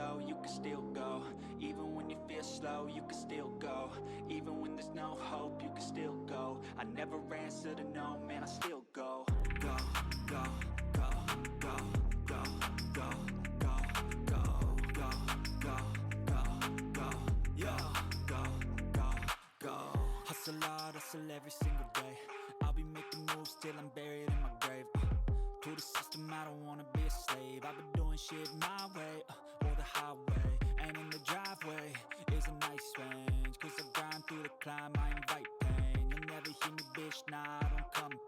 slow, you can still go. Even when you feel slow, you can still go. Even when there's no hope, you can still go. I never answer to no, man, I still go. Go, go, go, go, go, go, go, go, go, go, go, go, yo, go, go, go. Hustle hard, hustle every single day. I'll be making moves till I'm buried in my grave. To the system, I don't wanna be a slave. I've been doing shit my way, or the highway. And in the driveway is a nice range, 'cause I grind through the climb, I invite pain. You'll never hear me, bitch, nah, I don't complain.